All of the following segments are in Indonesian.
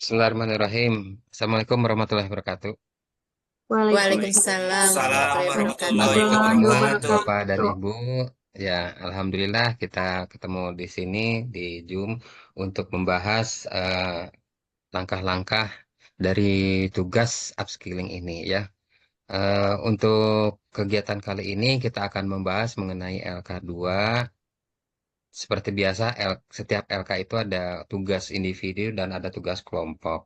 Bismillahirrahmanirrahim. Assalamualaikum warahmatullahi wabarakatuh. Waalaikumsalam Waalaikumsalam warahmatullahi Baik, wabarakatuh. warahmatullahi ketemu wabarakatuh. Bapak dan Ibu. Ya, Alhamdulillah kita ketemu di sini di Zoom untuk membahas langkah-langkah dari tugas upskilling ini ya. Untuk kegiatan kali ini kita akan membahas mengenai LK2. Seperti biasa, setiap LK itu ada tugas individu dan ada tugas kelompok.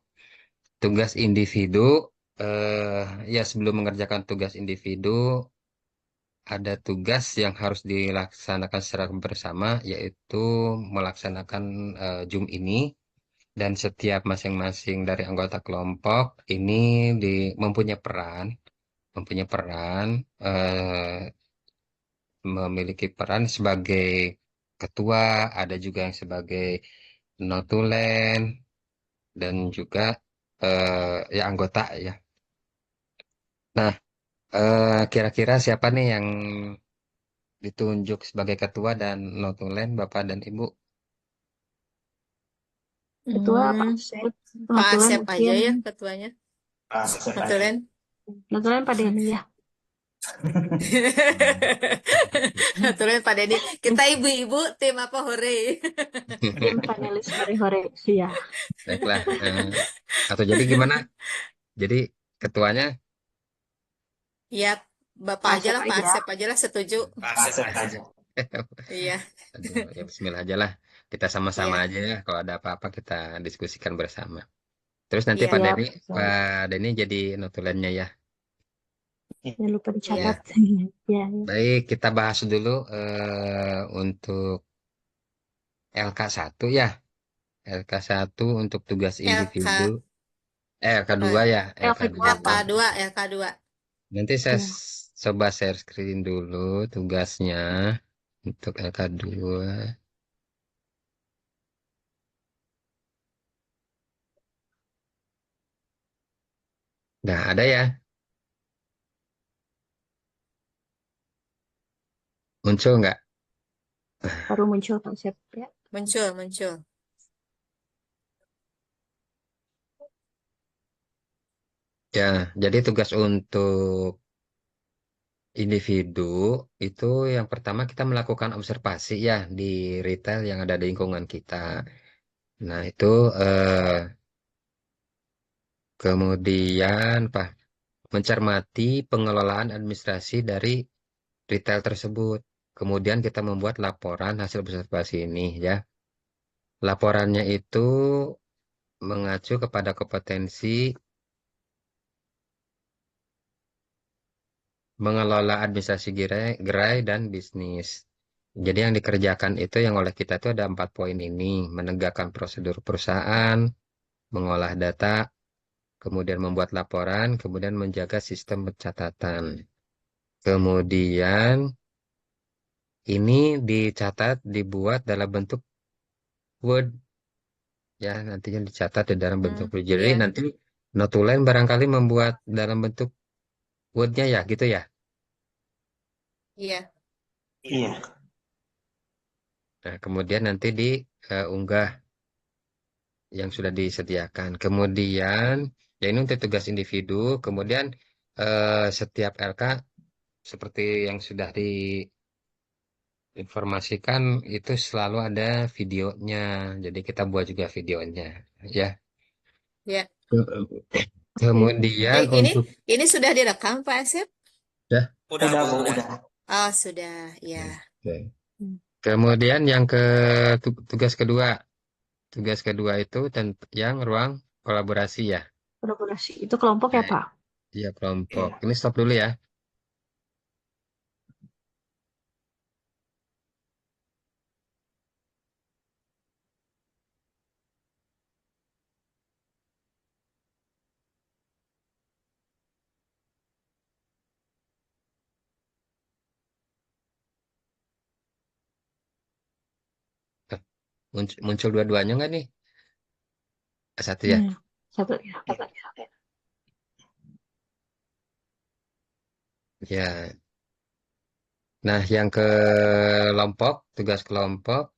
Tugas individu, eh, ya sebelum mengerjakan tugas individu, ada tugas yang harus dilaksanakan secara bersama, yaitu melaksanakan Zoom ini. Dan setiap masing-masing dari anggota kelompok ini mempunyai peran, memiliki peran sebagai ketua, ada juga yang sebagai notulen, dan juga ya anggota ya. Nah, kira-kira siapa nih yang ditunjuk sebagai ketua dan notulen, Bapak dan Ibu? Ketua Pak Hmm, Asep, Pak notulen Asep aja mungkin, ya ketuanya. Asep aja. Notulen. notulen Pak Denny ya. Notulen Pak Dedi. Kita ibu-ibu tim apa hore. Tim panelis hore-hore ya. Baiklah. Atau jadi gimana? Jadi ketuanya, Ya, Bapak Pak aja Asep lah, Pak aja. Asep aja lah setuju. Asep aja. Iya, aduh, ya Bismillah aja lah. Kita sama-sama iya, aja ya. Kalau ada apa-apa kita diskusikan bersama. Terus nanti iya, Siap. Siap. Pak Denny jadi notulennya ya. Jangan lupa dicatat. Ya, Ya, ya. baik kita bahas dulu untuk LK1 ya. LK1 untuk tugas individu. LK, LK2 eh, ya, LK2. LK2, LK2. Nanti saya Ya. coba share screen dulu tugasnya untuk LK2. Nah, ada ya. Muncul nggak? Baru muncul Pak Asep ya. Muncul, muncul. Ya, jadi tugas untuk individu itu yang pertama kita melakukan observasi ya di retail yang ada di lingkungan kita. Nah, itu kemudian apa? Mencermati pengelolaan administrasi dari retail tersebut. Kemudian kita membuat laporan hasil observasi ini ya. Laporannya itu mengacu kepada kompetensi mengelola administrasi gerai dan bisnis. Jadi yang dikerjakan itu yang oleh kita itu ada 4 poin ini. Menegakkan prosedur perusahaan, mengolah data, kemudian membuat laporan, kemudian menjaga sistem pencatatan. Kemudian ini dicatat, dibuat dalam bentuk Word, ya nantinya dicatat di dalam bentuk Word. Jadi Iya, nanti notulen barangkali membuat dalam bentuk Word-nya ya gitu ya. iya, Iya. Nah, kemudian nanti diunggah yang sudah disediakan. Kemudian, ya ini untuk tugas individu. Kemudian setiap LK seperti yang sudah diinformasikan itu selalu ada videonya. Jadi kita buat juga videonya, ya. iya. Oke. Kemudian Ini untuk ini sudah direkam Pak Asep? ya, Udah, Bu, udah. Oh, sudah, ya. oke. Hmm. Kemudian yang tugas kedua, tugas kedua itu yang ruang kolaborasi ya. Kolaborasi. Itu kelompok ya Baik. Pak? Ya kelompok. Iya. Ini stop dulu ya. Eh, muncul dua-duanya nggak nih? Satu ya. Hmm. Satu ya. Ya. Nah, yang ke kelompok, tugas kelompok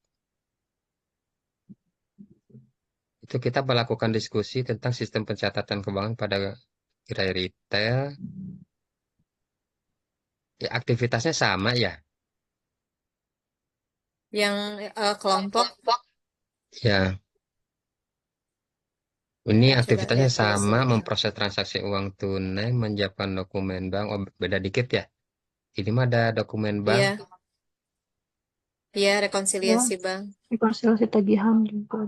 Itu kita melakukan diskusi tentang sistem pencatatan keuangan pada gerai retail. Ya, aktivitasnya sama ya. Yang kelompok Ya, ini coba aktivitasnya lihat dulu sama, sebentar. memproses transaksi uang tunai, menyiapkan dokumen bank. Oh, beda dikit ya. Ini mah ada dokumen bank, Iya, iya Ya, rekonsiliasi Bang. rekonsiliasi tagihan juga.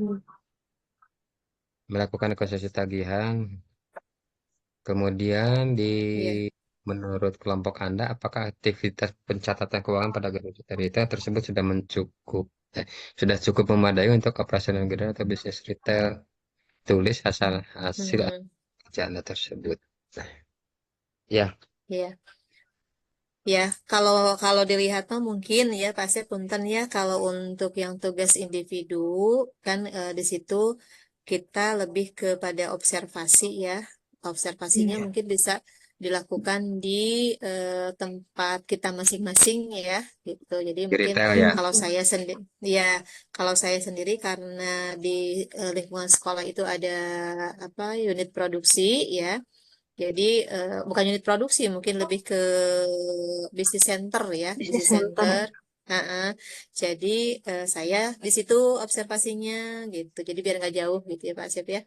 melakukan rekonstruksi tagihan. Kemudian Iya. menurut kelompok Anda, apakah aktivitas pencatatan keuangan pada gerai retail tersebut sudah cukup memadai untuk operasional gerai atau bisnis retail? Tulis asal hasil Mhm. kerja Anda tersebut. Nah, ya, Iya. Ya, kalau kalau dilihat mah mungkin ya pasti punten ya kalau untuk yang tugas individu kan di situ kita lebih kepada observasi ya. Observasinya Iya. mungkin bisa dilakukan di tempat kita masing-masing ya gitu. Jadi di mungkin retail ya. Iya. kalau saya sendiri ya kalau saya sendiri karena di lingkungan sekolah itu ada apa unit produksi ya. Jadi bukan unit produksi, mungkin lebih ke bisnis center ya, Bisnis bisnis center. center. Heeh. Jadi saya di situ observasinya gitu. Jadi biar nggak jauh gitu ya Pak Asep ya.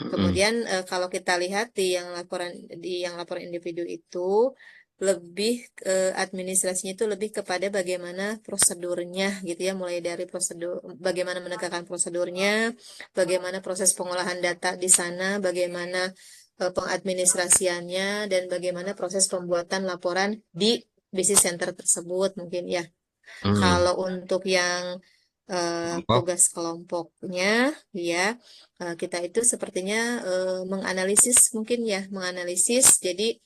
Mm-mm. Kemudian kalau kita lihat di yang laporan individu itu lebih administrasinya itu lebih kepada bagaimana prosedurnya gitu ya, mulai dari prosedur bagaimana menegakkan prosedurnya, bagaimana proses pengolahan data di sana, bagaimana pengadministrasiannya dan bagaimana proses pembuatan laporan di business center tersebut mungkin ya. Mm. Kalau untuk yang Kelompok. tugas kelompoknya, ya kita itu sepertinya menganalisis mungkin ya, menganalisis. Jadi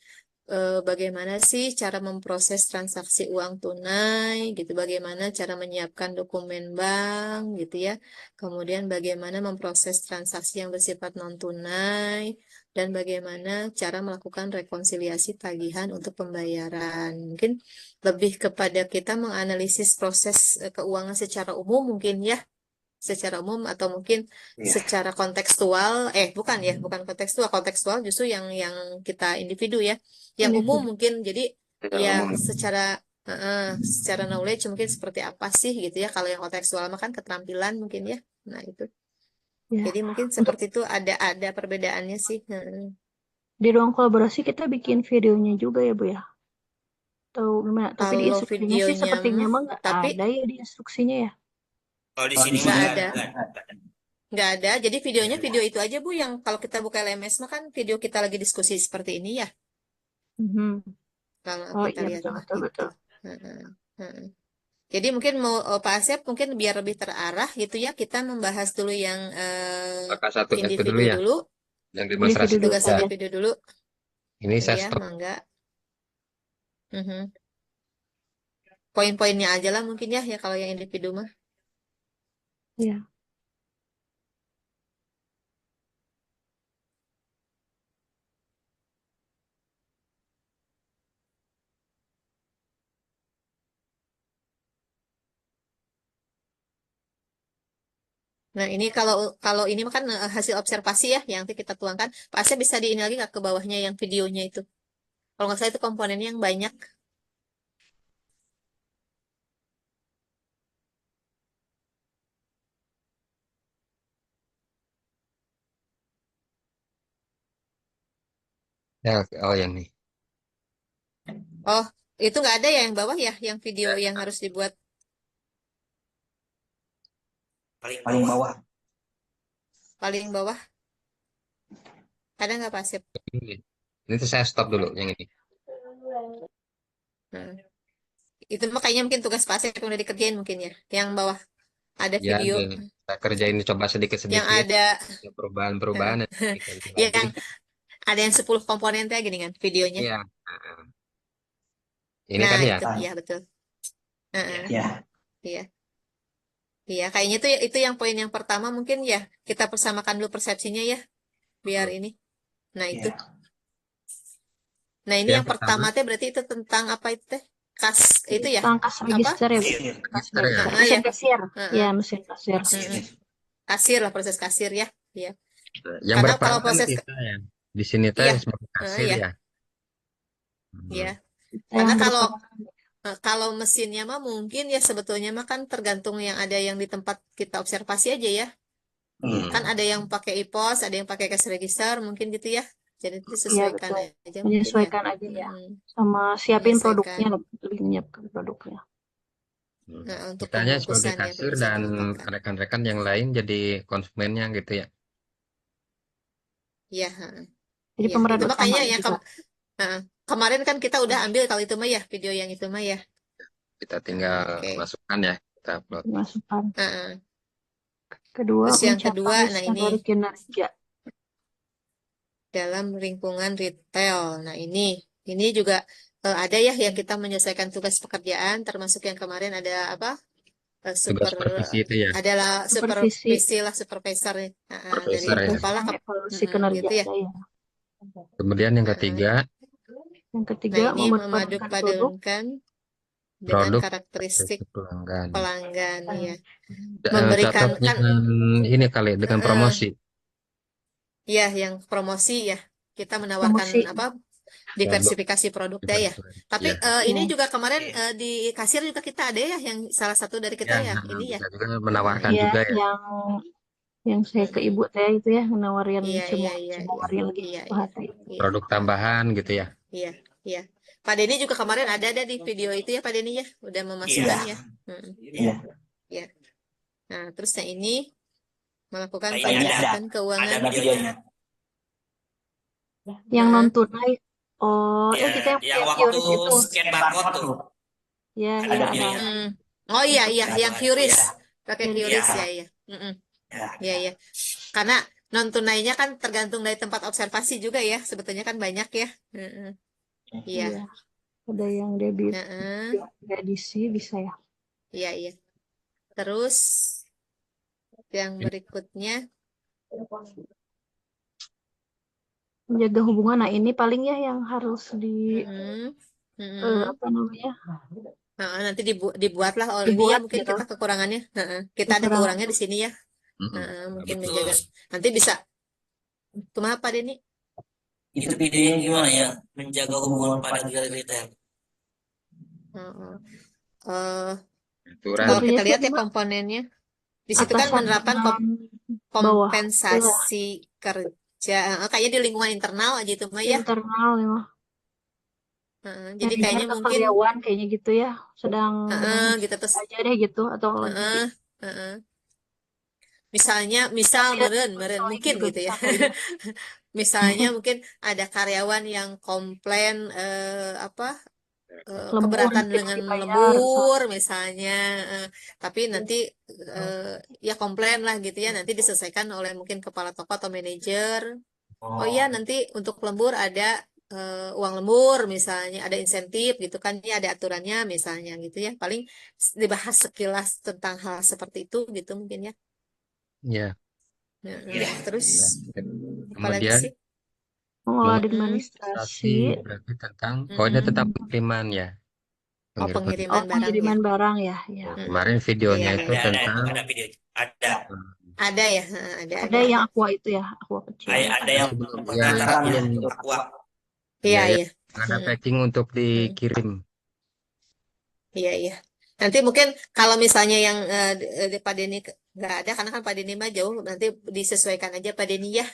bagaimana sih cara memproses transaksi uang tunai, gitu? Bagaimana cara menyiapkan dokumen bank, gitu ya? Kemudian bagaimana memproses transaksi yang bersifat non tunai, dan bagaimana cara melakukan rekonsiliasi tagihan untuk pembayaran. Mungkin lebih kepada kita menganalisis proses keuangan secara umum mungkin ya, secara umum atau mungkin Iya. secara kontekstual, bukan ya, bukan kontekstual, kontekstual justru yang kita individu ya, yang umum Individu. mungkin. Jadi Secara ya umum. secara knowledge mungkin seperti apa sih gitu ya, kalau yang kontekstual mah kan keterampilan mungkin ya. Nah itu, Ya. jadi mungkin Untuk seperti itu ada perbedaannya sih. di ruang kolaborasi kita bikin videonya juga ya, Bu ya. Atau gimana? Tapi di Kalau instruksinya sih videonya sepertinya mah mah nggak tapi ada ya di instruksinya ya. Kalau di Kalau di sini nggak mah sini ada. nggak ada. Nggak ada. Jadi videonya video itu aja Bu, yang kalau kita buka LMS mah kan video kita lagi diskusi seperti ini ya. Mhm. Kalau Oh kita iya lihat betul mah betul gitu. betul. Heeh, heeh. Jadi mungkin mau Pak Asep mungkin biar lebih terarah gitu ya, kita membahas dulu yang Maka satu itu dulu individu ya, dulu, yang Individu demonstrasi dulu dulu tugas ya. aja. individu dulu. Ini saya Iya, stop. mangga. Mhm. Poin-poinnya aja lah mungkin ya kalau yang individu mah. Iya. Nah, ini kalau kalau ini kan hasil observasi ya yang nanti kita tuangkan. Pak Asep bisa di ini lagi nggak ke bawahnya yang videonya itu. Kalau nggak salah itu komponennya yang banyak. Ya, oh yang ini. Oh, itu nggak ada ya yang bawah ya, yang video Ya, yang harus dibuat Paling bawah. paling bawah. Ada nggak Pak Asep? ini tuh saya stop dulu yang ini. Nah, itu makanya mungkin tugas Pak Asep yang udah dikerjain mungkin ya. Yang bawah ada Ya, video saya kerjain coba yang sedikit-sedikit. ada Ada perubahan-perubahan nanti ganti lagi. yang ada yang 10 komponen teh gini kan videonya. Iya. Nah, ini Nah, kan ya. itu iya betul. Heeh, Ya. iya. Iya, kayaknya itu yang poin yang pertama mungkin ya. Kita persamakan dulu persepsinya ya, biar ini. Nah, itu. Ya. Nah, ini Yang yang pertama, pertama teh berarti itu tentang apa itu teh? Kas itu ya? Tentang kas Apa? register ya, Bu. Iya. Kas register ya. register. Heeh, ya. Mesin kasir. Heeh. Ya, mesin kasir. Mm-mm. Kasir lah, proses kasir ya. ya. Yang Karena kalau berperan kan proses kita ya. Di sini teh iya, sebagai kasir ya, ya. ya. Hmm. Kita Karena yang kalau berperan. kalau mesinnya mah mungkin ya sebetulnya mah kan tergantung yang ada yang di tempat kita observasi aja ya. Kan Hmm. ada yang pakai e-pos, ada yang pakai cash register, mungkin gitu ya. Jadi Iya disesuaikan betul. aja mungkin ya. Menyesuaikan aja ya. Mm-mm. Sama siapin Menyesuaikan. produknya, lebih menyiapkan produknya. Nah, untuk Kitanya sebagai pembungkusannya kasir bisa dan diapakan. rekan-rekan yang lain jadi konsumennya gitu ya. Iya, Jadi iya. pemeran Itu makanya utamanya yang juga Heeh. Kemarin kan kita udah ambil kalau itu mah ya, video yang itu mah ya. Kita tinggal Oke. masukkan ya, kita upload. masukan. Heeh. Kedua, Terus yang kedua, mencapai nah standar ini kinerja. dalam lingkungan retail. Nah ini juga ada ya yang kita menyelesaikan tugas pekerjaan, termasuk yang kemarin ada apa? Tugas Super supervisi itu ya, adalah Supervisi, supervisi lah supervisor nih. Dari profesor ya. kepala supervisi ke evaluasi gitu ya. kinerjanya ya. Kemudian yang Heeh. ketiga, Yang Nah ketiga, ini memadupadankan produk memadupadankan dengan produk karakteristik karakteristik pelanggan. pelanggan ya. Cocok Memberikan kan dengan ini kali, dengan heeh, promosi. ya yang promosi ya. Kita menawarkan promosi. apa? Produk Diversifikasi produk deh ya. Tapi ya. ini Ya, juga kemarin di kasir juga kita ada ya yang salah satu dari kita Ya, ya ini ya. bisa juga Heeh. menawarkan ya juga ya. yang saya ke Mm-mm. ibu teh itu ya menawarin Iya iya semua iya semua iya yang lagi iya suka iya hati. iya Produk tambahan gitu ya. iya iya. Pak Denny juga kemarin ada di video itu ya Pak Denny ya, udah memasukkan Iya. ya. Mm-mm. Iya. Ya. Nah terus yang ini melakukan Nah, ini pencatatan ada keuangan. videonya. Yang non Heeh. tunai, oh Ya, kita yang yang pakai waktu QRIS itu, scan barcode tuh. ya Ada ya ada videonya. Mm. Oh iya untuk iya yang QRIS Iya. pakai QRIS Iya. QRIS ya ya. Mm-mm. Ya. Iya iya. Karena non tunainya kan tergantung dari tempat observasi juga ya. Sebetulnya kan banyak ya. Heeh. Iya. ya ada yang debit Heeh. edisi bisa ya. Iya iya. Terus yang Ini berikutnya, Menjaga hubungan, nah ini paling ya yang harus mm-mm. Mm-mm. apa namanya Heeh, nanti dibuatlah. Oh ini ya dibuat mungkin gitu kita kekurangannya. Heeh. Kita ada kekurangan. kurangnya di sini ya. mm-mm. Heeh, mungkin Betul. menjaga. Nanti bisa. Kumaha Pak Denny? Itu videonya gimana ya? Menjaga hubungan pada retail. Heeh. Eh, Aturan kalau kita Sepertinya sih lihat ya Mbak, komponennya, di situ kan atasan menerapkan dengan bawah ya, kompensasi kerja. Kayaknya di lingkungan internal aja itu mah ya. internal ya Mbak. Jadi Manajer kayaknya ke mungkin karyawan kayaknya gitu ya, sedang gitu terus aja deh gitu atau lagi heeh, heeh. Misalnya misal tapi meren meren contohin mungkin gitu gitu ya. bisa kali ya. Misalnya mungkin ada karyawan yang komplain apa Lembur keberatan tidak dengan dibayar lembur misalnya. misalnya, tapi nanti ya komplain lah gitu ya, nanti diselesaikan oleh mungkin kepala toko atau manajer. Oh iya, Oh. nanti untuk lembur ada uang lembur misalnya, ada insentif gitu kan ya, ada aturannya misalnya gitu ya. Paling dibahas sekilas tentang hal seperti itu gitu mungkin ya. ya. Nah, Iya. terus apalagi Kemudian sih? Mengelola Mm-mm, administrasi, mengadministrasi berarti tentang oh ini tentang mm-mm. pengiriman ya, Oh pengiriman. oh pengiriman barang ya. pengiriman barang ya ya. Mm-mm. Kemarin Iya videonya iya itu iya. tentang Ada video. Ada. Ada ya, Ada ada. yang aqua itu ya, aqua kecil. Ada masih yang belum ya itu pengantarannya belum untuk aqua. Iya ya ya iya. ada Mm-mm, packing untuk mm-mm. dikirim. Iya iya. Nanti mungkin kalau misalnya yang di Pak Denny nggak ada, karena kan Pak Denny mah jauh, nanti disesuaikan aja Pak Denny ya.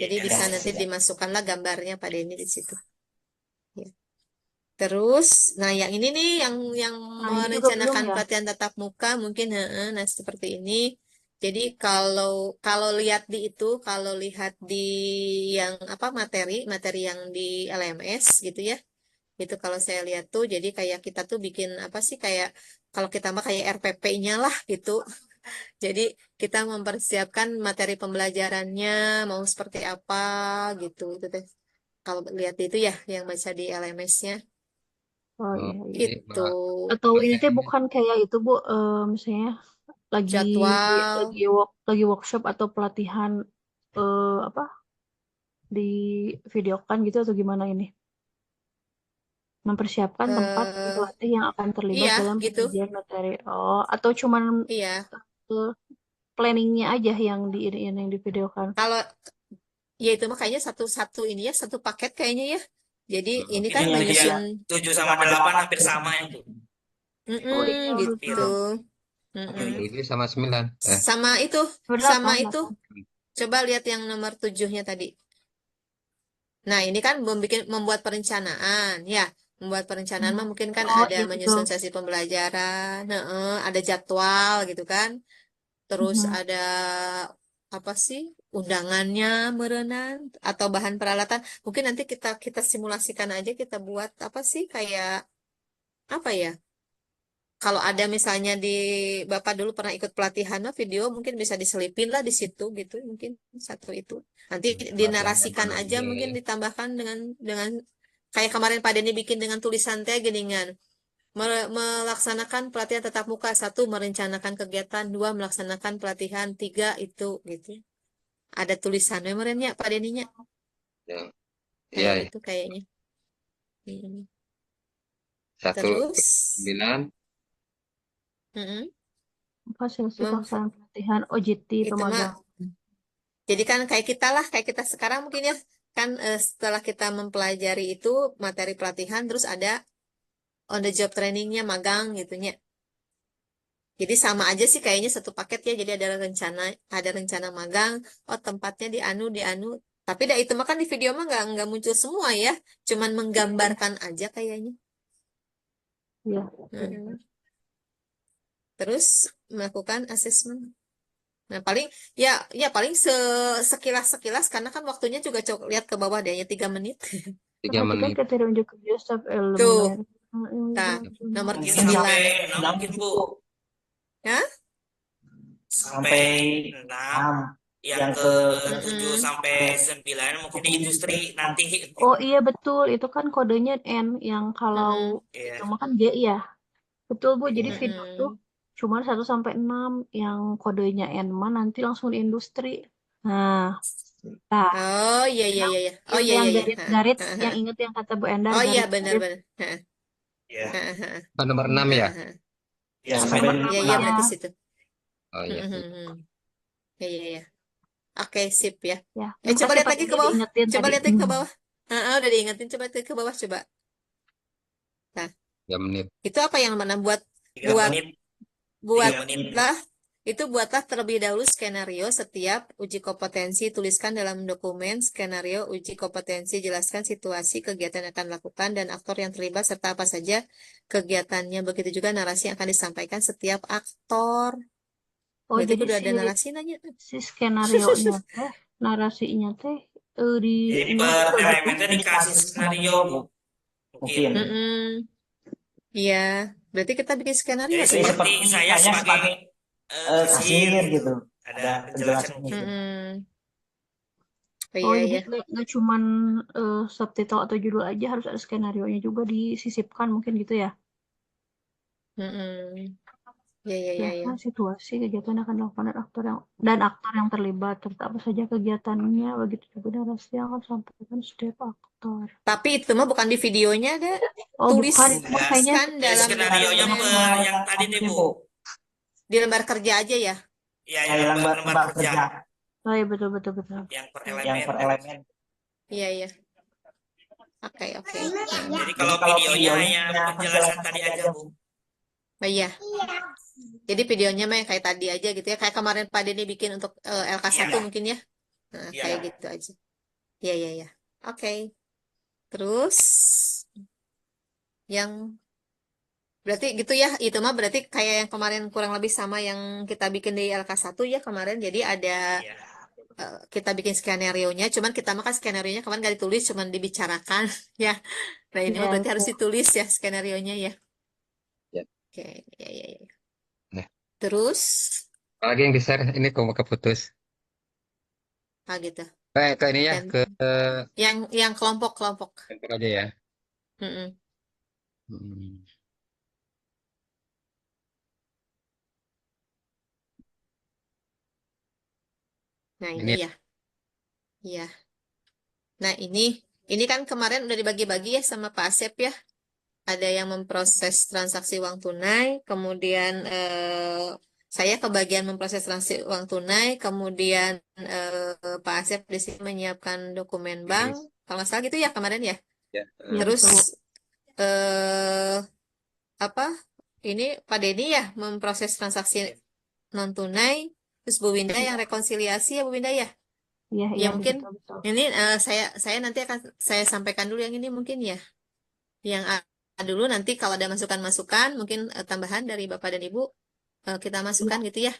Jadi Iya. bisa nanti dimasukkanlah gambarnya Pak Denny di situ. Ya. Terus, nah yang ini nih yang Nah ini juga belum merencanakan ya. pelatihan tatap muka mungkin, nah seperti ini. Jadi kalau kalau lihat di itu, kalau lihat di yang apa materi yang di LMS gitu ya. Itu kalau saya lihat tuh, jadi kayak kita tuh bikin apa sih kayak kalau kita mah kayak RPP-nya lah gitu. Jadi kita mempersiapkan materi pembelajarannya mau seperti apa gitu itu teh. Kalau lihat itu ya yang baca di LMS-nya Oh Oh, iya iya. jadi itu Atau ini teh materi bukan kayak itu Bu, misalnya lagi jadwal. lagi workshop atau pelatihan apa di videokan gitu atau gimana ini? Mempersiapkan tempat dan eh pelatih yang akan terlibat iya dalam gitu. penyajian materi. Oh, atau cuman Iya. eh, planningnya aja yang divideokan. Kalau ya itu makanya satu ini ya, satu paket kayaknya ya. Jadi ini Ini kan yang dia menyusun 7 sama 8 hampir sama itu. Oh iya gitu. betul. Mm-mm. 7 sama 9. Sama itu, sama 8, itu. Coba lihat yang nomor 7-nya tadi. Nah, ini kan membuat perencanaan, ya. Membuat perencanaan mah mungkin kan Oh ada iya menyusun betul. sesi pembelajaran, ada jadwal gitu kan. Terus Mhm. ada apa sih undangannya merenang atau bahan peralatan. Mungkin nanti kita kita simulasikan aja kita buat apa sih kayak apa ya? Kalau ada misalnya di Bapak dulu pernah ikut pelatihan mah video mungkin bisa diselipin lah di situ gitu mungkin satu itu. Nanti Latihan dinarasikan mana aja aja mungkin ya. ditambahkan dengan kayak kemarin Pak Denny bikin dengan tulisan teh geningan. Melaksanakan pelatihan tatap muka, satu merencanakan kegiatan, dua melaksanakan pelatihan, tiga itu gitu. Ada tulisannya merenya Pak Deninya Ya. Iya, kayak ya. gitu kayaknya. Hmm. 1 Terus 9. mm-mm, Fasilitasi mem- pelaksanaan pelatihan OJT itu itu mah magang. jadi kan kayak kita lah kayak kita sekarang mungkin ya kan setelah kita mempelajari itu materi pelatihan terus ada on the job trainingnya magang gitunya. Jadi sama aja sih kayaknya satu paket ya. Jadi ada rencana magang. Oh tempatnya di anu. Tapi dah itu mah kan di video mah nggak muncul semua ya. Cuman menggambarkan aja kayaknya. Iya. Mm-mm. Terus melakukan asesmen. Nah paling ya paling sekilas karena kan waktunya juga lihat ke bawah deh ya 3 menit. 3 Perhatikan menit. kriteria unjuk kerja staf elemen. Tuh, nah nomor Mungkin 9. sampai 6 mungkin Bu. Ya? Sampai 6. Yang ke 7 Mm-mm. sampai 9 mungkin di industri nanti. Oh iya betul, itu kan kodenya N yang kalau Mm-mm. itu Iya. mah kan J ya. Betul Bu, jadi Iya. video tuh Mm-mm. cuma 1 sampai 6 yang kodenya N mah nanti langsung di industri. Nah, nah, Oh iya iya yang iya iya. Oh yang iya yang iya iya. Ha, garis-garis, ha, ha. yang inget yang kata Bu Endar Oh iya benar garis-garis benar. Ha, Iya. ha, ha, Oh, nomor 6 ha, ya? ha. Iya sampai sampai nomor Iya 6 iya 6. aja. berarti situ. Oh iya. Iya iya iya. Oke sip ya. Ya, terima Coba kasih lihat Pak lagi ke Denny bawah. diingetin Coba tadi. lihat lagi ke bawah. Udah diingetin coba lihat ke bawah coba. Nah 3 menit. itu apa yang mana buat 3 buat menit. 3 menit. buatlah itu buatlah terlebih dahulu skenario setiap uji kompetensi tuliskan dalam dokumen skenario uji kompetensi jelaskan situasi kegiatan yang akan dilakukan dan aktor yang terlibat serta apa saja kegiatannya begitu juga narasi yang akan disampaikan setiap aktor Oh, berarti jadi udah si ada narasi nanya si skenario-nya teh, narasinya teh di Jadi ini per juga gitu. elemennya dikasih skenario Bu. Mungkin. Iya berarti kita bikin skenario Jadi tuh ya seperti saya sebagai kasir gitu. Ada penjelasannya. Oh Oh, iya jadi iya nggak cuman subtitle atau judul aja, harus ada skenario-nya juga disisipkan mungkin gitu ya. iya iya iya iya. Jelaskan situasi kegiatan yang akan dilakukan dan aktor yang terlibat serta apa saja kegiatannya, begitu juga narasi yang akan disampaikan setiap aktor. Tapi itu mah bukan di videonya ada Oh, bukan itu mah kayaknya tuliskan Jadi dalam skenario-nya per yang tadi nih Bu. di lembar kerja aja ya. Ya, yang lembar kerja. oh iya betul betul betul. Yang per elemen. Iya iya. Oke oke. Jadi kalau videonya hanya penjelasan tadi aja Bu. Oh iya. Jadi videonya mah yang kayak tadi aja gitu ya. Kayak kemarin Pak Denny bikin untuk LK1 Iya. mungkin ya. Nah, Iya. kayak gitu aja. Iya iya iya. Oke. Terus yang berarti gitu ya. Itu mah berarti kayak yang kemarin kurang lebih sama yang kita bikin di LK1 ya kemarin. Jadi ada Iya. kita bikin skenario-nya. Cuman kita mah kan skenario-nya kemarin gak ditulis, cuman dibicarakan ya. Nah ini mah Ya, berarti harus ditulis ya skenario-nya ya. Ya. Oke, ya ya ya. Nah, Terus apalagi yang di-share ini kok keputus. gitu. Ke ini ya, Dan ke yang kelompok-kelompok. kantor aja ya. Mm-mm. Hmm. Nah ini Ini ya, iya. Nah ini kan kemarin udah dibagi-bagi ya sama Pak Asep ya. Ada yang memproses transaksi uang tunai, kemudian Saya ke bagian memproses transaksi uang tunai, kemudian Pak Asep di sini menyiapkan dokumen bank, Rilis. kalau nggak salah gitu ya kemarin ya. Ya. Iya Terus betul. eh apa? Ini Pak Denny ya memproses transaksi non tunai, terus Bu Winda yang Iya, rekonsiliasi ya Bu Winda ya. iya, Ya iya, mungkin betul betul. ini saya nanti akan saya sampaikan dulu yang ini mungkin ya. Yang A dulu nanti kalau ada masukan-masukan mungkin tambahan dari Bapak dan Ibu kita Iya, masukkan gitu ya.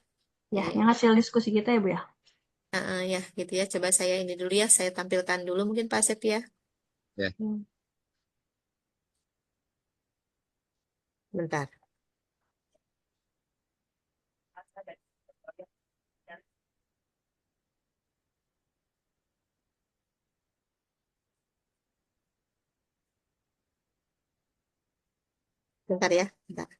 ya, Iya. yang hasil diskusi kita ya Bu ya. Ya gitu ya. Coba saya ini dulu ya. Saya tampilkan dulu mungkin Pak Asep ya. Ya. Hmm. Bentar. Bentar ya. Bentar.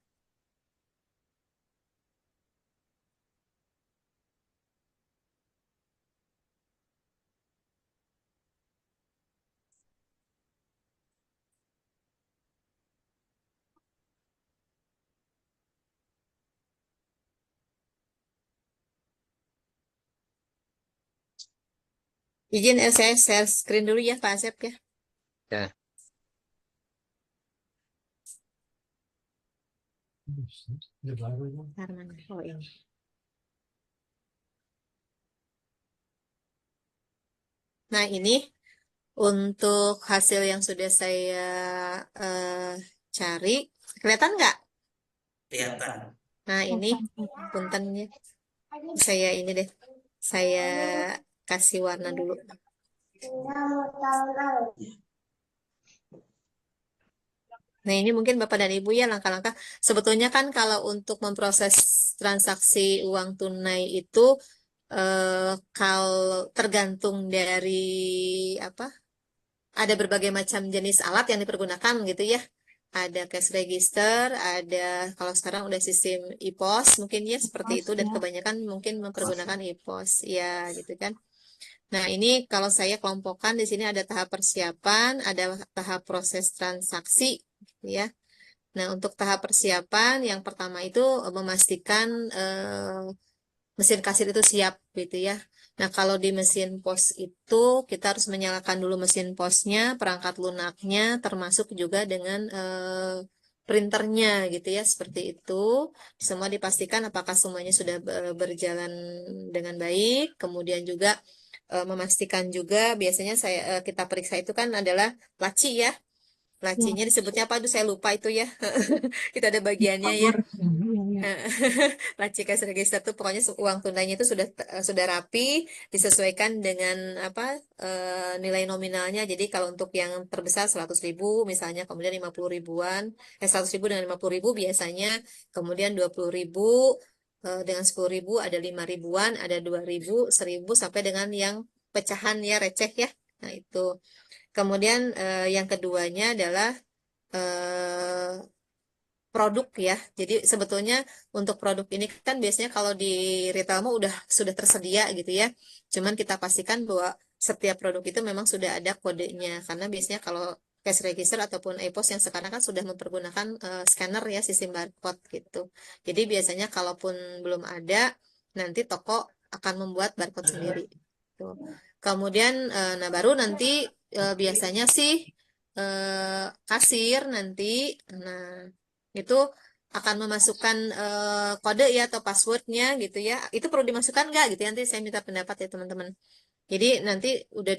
Izin saya share screen dulu ya Pak Asep ya. Ya. Bentar mana? Oh ini. Nah ini untuk hasil yang sudah saya eh, cari. Kelihatan nggak? Kelihatan. Nah ini puntennya. Saya ini deh. Saya kasih warna dulu. Nah, ini mungkin Bapak dan Ibu ya langkah-langkah. Sebetulnya kan kalau untuk memproses transaksi uang tunai itu kalau tergantung dari apa? Ada berbagai macam jenis alat yang dipergunakan gitu ya. Ada cash register, ada kalau sekarang udah sistem e-pos mungkin ya seperti Pas itu dan ya. kebanyakan mungkin mempergunakan e-pos ya gitu kan. Nah, ini kalau saya kelompokkan di sini ada tahap persiapan, ada tahap proses transaksi gitu ya. Nah, untuk tahap persiapan yang pertama itu memastikan mesin kasir itu siap gitu ya. Nah, kalau di mesin pos itu kita harus menyalakan dulu mesin posnya, perangkat lunaknya, termasuk juga dengan printernya gitu ya, seperti itu. Semua dipastikan apakah semuanya sudah berjalan dengan baik. Kemudian juga memastikan juga biasanya kita periksa itu kan adalah laci ya. Ya, Lacinya disebutnya apa? Aduh, saya lupa itu ya. Itu ada bagiannya ya. power. Iya, iya. Eh, Laci cash register tuh pokoknya uang tunainya itu sudah rapi, disesuaikan dengan apa nilai nominalnya. Jadi kalau untuk yang terbesar 100.000 misalnya, kemudian 50 ribuan, 100.000 dengan 50 ribu biasanya, kemudian 20 ribu dengan 10 ribu, ada 5 ribuan, ada 2 ribu, 1.000 sampai dengan yang pecahan ya receh ya. Nah itu. Kemudian yang keduanya adalah eh, produk ya. Jadi sebetulnya untuk produk ini kan biasanya kalau di retail mah sudah tersedia gitu ya. Cuman kita pastikan bahwa setiap produk itu memang sudah ada kodenya karena biasanya kalau cash register ataupun EPOS yang sekarang kan sudah mempergunakan scanner ya sistem barcode gitu. Jadi biasanya kalaupun belum ada nanti toko akan membuat barcode sendiri. Tuh. Kemudian nah baru nanti biasanya sih kasir nanti nah itu akan memasukkan kode ya atau passwordnya gitu ya. Itu perlu dimasukkan nggak gitu ya? Nanti saya minta pendapat ya teman-teman. Jadi nanti udah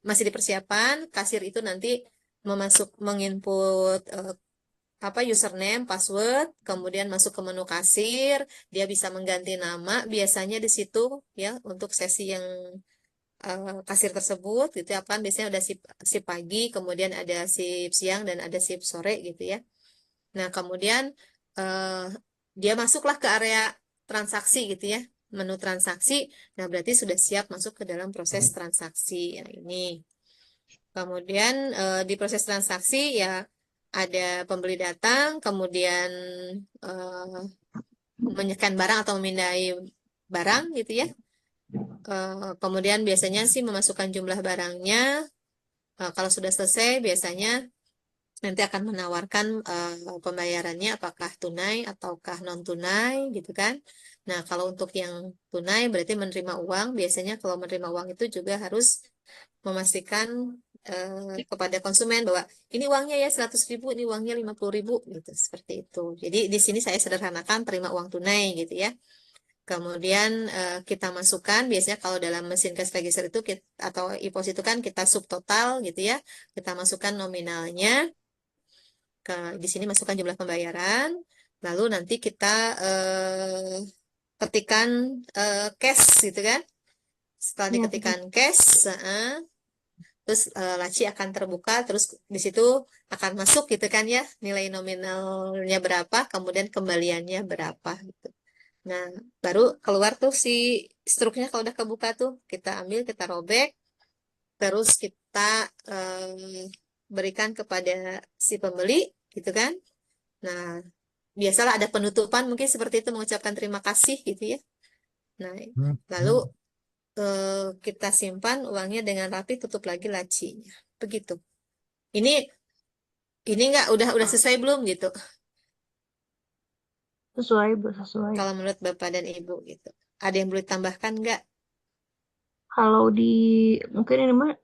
masih di persiapan, kasir itu nanti menginput apa username, password, kemudian masuk ke menu kasir, dia bisa mengganti nama biasanya di situ ya untuk sesi yang kasir tersebut gitu ya kan biasanya udah sip pagi, kemudian ada sip siang dan ada sip sore gitu ya. Nah, kemudian eh, dia masuklah ke area transaksi gitu ya, menu transaksi. Nah, berarti sudah siap masuk ke dalam proses transaksi. Ya, ini. Kemudian di proses transaksi ya ada pembeli datang, kemudian eh, menyekan barang atau memindai barang gitu ya. Kemudian biasanya sih memasukkan jumlah barangnya. Kalau sudah selesai, biasanya nanti akan menawarkan pembayarannya apakah tunai ataukah non tunai gitu kan. Nah, kalau untuk yang tunai berarti menerima uang. Biasanya kalau menerima uang itu juga harus memastikan kepada konsumen bahwa ini uangnya ya 100.000, ini uangnya 50.000 gitu, seperti itu. Jadi di sini saya sederhanakan terima uang tunai gitu ya. Kemudian kita masukkan biasanya kalau dalam mesin cash register itu atau IPOS itu kan kita subtotal gitu ya. Kita masukkan nominalnya ke di sini masukkan jumlah pembayaran. Lalu nanti kita ketikkan cash gitu kan. Setelah Ya, betul. diketikkan cash, terus laci akan terbuka, terus di situ akan masuk gitu kan ya nilai nominalnya berapa, kemudian kembaliannya berapa gitu. Nah, baru keluar tuh si struknya kalau udah kebuka tuh kita ambil, kita robek, terus kita berikan kepada si pembeli gitu kan. Nah, biasalah ada penutupan mungkin seperti itu mengucapkan terima kasih gitu ya. Nah, lalu kita simpan uangnya dengan rapi, tutup lagi lacinya. Begitu. Ini ini enggak udah sesuai belum gitu? Sesuai, Bu, sesuai. Kalau menurut Bapak dan Ibu gitu. Ada yang perlu ditambahkan enggak? Kalau mungkin ini mah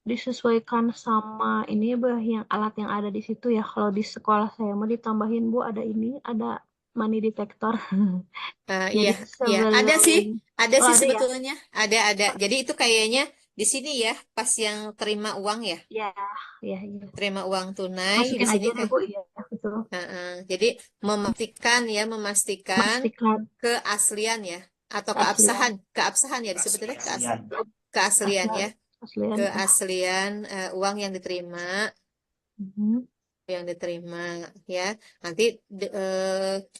disesuaikan sama ini ya, Bu, yang alat yang ada di situ ya. Kalau di sekolah saya mau ditambahin, Bu, ada ini, ada money detector. Iya, Jadi iya. Ada sih, sebelum, ada oh sih ada ya? sebetulnya. Ada. Jadi itu kayaknya di sini ya, pas yang terima uang ya, Ya, ya, ya. terima uang tunai di Masukin sini aja deh, kayak. Bu, iya, betul. Jadi memastikan Memastikan keaslian ya, atau keaslian, keabsahan ya disebutnya keaslian. keaslian keaslian, ya, keaslian ya. keaslian uang Mhm. yang diterima ya. Nanti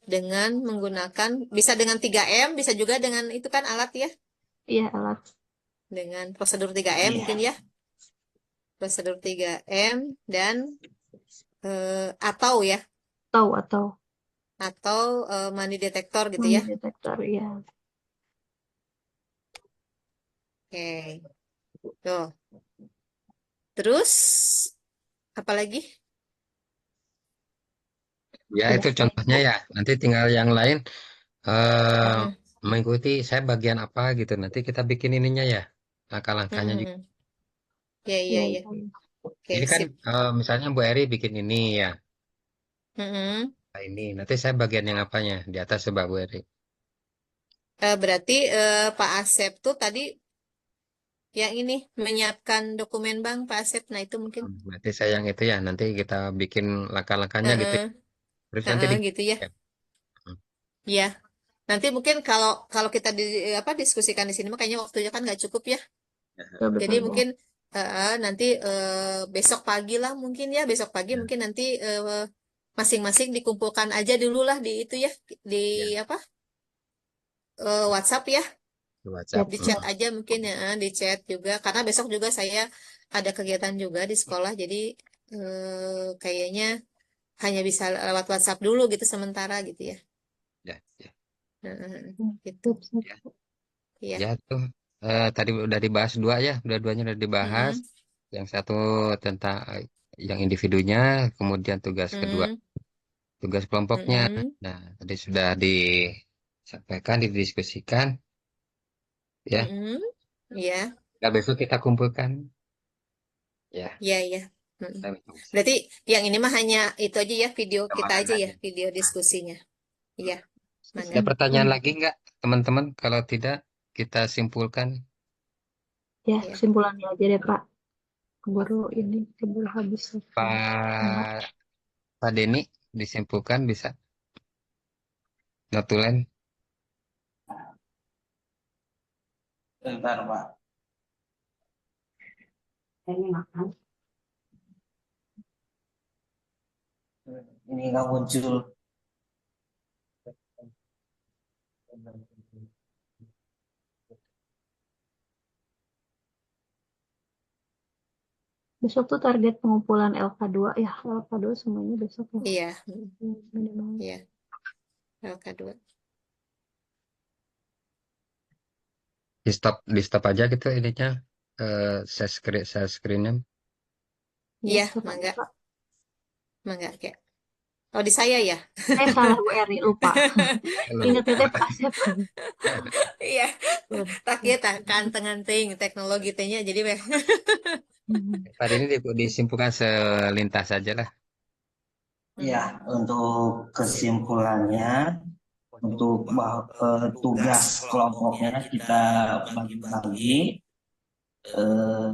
dengan menggunakan bisa dengan 3M, bisa juga dengan itu kan alat ya, Iya, alat dengan prosedur 3M mungkin ya, prosedur 3M dan atau ya, atau atau money detector gitu money ya. detector ya. Oke. Tuh. Terus apalagi? Ya, Udah itu kayaknya, contohnya Bu. ya. Nanti tinggal yang lain eh Mm-mm. mengikuti saya bagian apa gitu. Nanti kita bikin ininya ya. Langkah-langkahnya juga. Mm-mm. Ya, Iya, ya, ya. iya, iya. Oke, Ini kan sip. misalnya Bu Eri bikin ini ya. Mm-mm. Nah, ini nanti saya bagian yang apanya di atas coba Bu Eri. Berarti Pak Asep tuh tadi yang ini menyiapkan dokumen bank Pak Asep. Nah, itu mungkin. Berarti saya yang itu ya. Nanti kita bikin langkah-langkahnya gitu. Heeh, Terus nanti heeh, di gitu ya. ya. Hmm. Iya. Nanti mungkin kalau kalau kita apa diskusikan di sini makanya waktunya kan nggak cukup ya. Betul, Jadi betul, Bu. mungkin nanti besok pagi lah mungkin ya, besok pagi Ya, mungkin nanti masing-masing dikumpulkan aja dulu lah di itu ya, di ya, apa WhatsApp ya, di Siap, WhatsApp. di chat siap. aja mungkin ya, di chat juga karena besok juga saya ada kegiatan juga di sekolah, jadi kayaknya hanya bisa lewat WhatsApp dulu gitu sementara gitu ya. Ya, ya, Gitu. Siap, siap. Ya. Iya. ya tuh. Tadi udah dibahas dua ya. Dua-duanya udah dibahas. Mm-mm. Yang satu tentang yang individunya, kemudian tugas kedua, Mm-mm. tugas kelompoknya. Mm-mm. Nah, tadi sudah disampaikan, didiskusikan, ya. Mm-mm. Iya. Nah, besok kita kumpulkan, ya. Iya, iya. Mm-mm. Kita bikin besok. Berarti yang ini mah hanya itu aja ya, video kita Perkembangan aja ya, aja. video diskusinya. Iya, Mangga. Ada Hmm. pertanyaan lagi nggak, teman-teman? Kalau tidak, kita simpulkan. Ya, Iya. kesimpulannya aja deh, Pak. Keburu ini, keburu habis. Enggak. Pak, Pak Denny, disimpulkan bisa notulen. Bentar, Pak. Ini makan. Ini nggak muncul. Besok tuh target pengumpulan LK2 ya. LK2 semuanya besok ya. Iya. Minimal. Iya. LK2. Di stop aja gitu ininya. Share screen, share screennya. Ya, Iya, siap aja, Mangga. Pak. Mangga kayak. Oh di saya ya. Salah Bu Eri, lupa. Kalau Ingatnya teh Pak Asep. Iya, tak ya tak kanteng-kanting teknologi tehnya jadi weh. pada ini disimpulkan selintas saja lah. Ya, untuk kesimpulannya, untuk tugas kelompoknya kita bagi-bagi eh,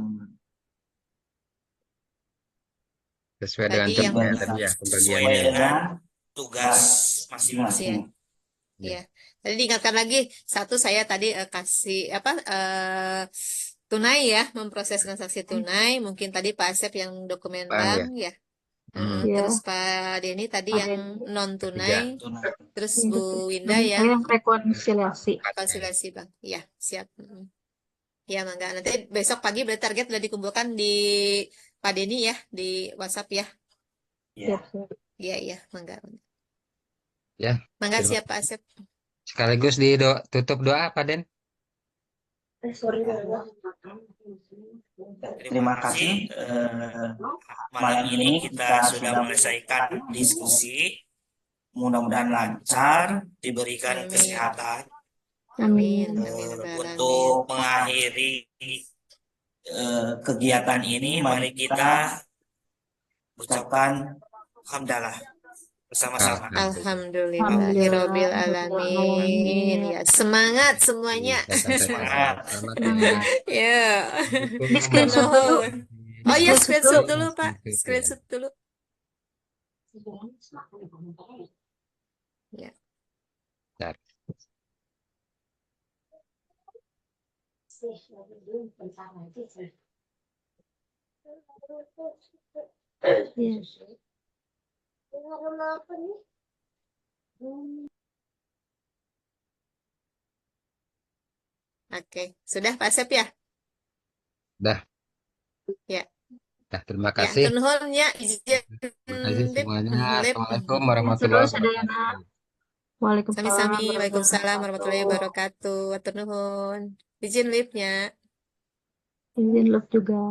Sesuai dengan Tadi yang jobnya tadi ya, sesuai pembagiannya. dengan tugas masing-masing. ya. Ya. Tadi diingatkan lagi satu saya tadi kasih apa tunai ya, memproses transaksi tunai. Mungkin tadi Pak Asep yang dokumen Bang bank ya. ya. Hmm. Iya. Terus Pak Denny tadi Pak yang Denny. non tunai. Ketiga. Terus Yang Bu ketiga. Winda Dan ya, saya yang rekonsiliasi. konsultasi bang. Ya siap. Ya mangga. Nanti besok pagi berarti target udah dikumpulkan di Pak Denny ya di WhatsApp ya. Ya, Siap, siap. Iya iya mangga. Ya. Mangga Terima- siap Pak Asep. Sekaligus tutup doa, Pak Den. Sorry, terima kasih. Malam ini kita sudah menyelesaikan diskusi. Mudah-mudahan lancar, diberikan Amin. kesehatan Amin. Amin. Amin. Rabbal alamin. untuk mengakhiri kegiatan ini. Mari kita ucapkan hamdalah bersama-sama. Alhamdulillah. Alhamdulillahirabbil Alhamdulillah. alamin. Ya, semangat semuanya. Saya sampaikan Semangat. selamat ya. Semangat. Ya. Di screenshot dulu. Nuhun. Oh iya, screenshot dulu, Pak. Screenshot, ya. Screenshot dulu. Ya. Bentar. Iya. Oke, sudah Pak Asep ya? Dah. Ya. Dah, terima Ya, kasih. nuhun ya izin Terima kasih Lip. semuanya. Lip. Assalamualaikum Ya, warahmatullahi terus ada yang wabarakatuh. Waalaikumsalam Sami-sami. warahmatullahi Waalaikumsalam warahmatullahi wabarakatuh. wabarakatuh. Atur nuhun. Izin Lipnya. Izin love juga.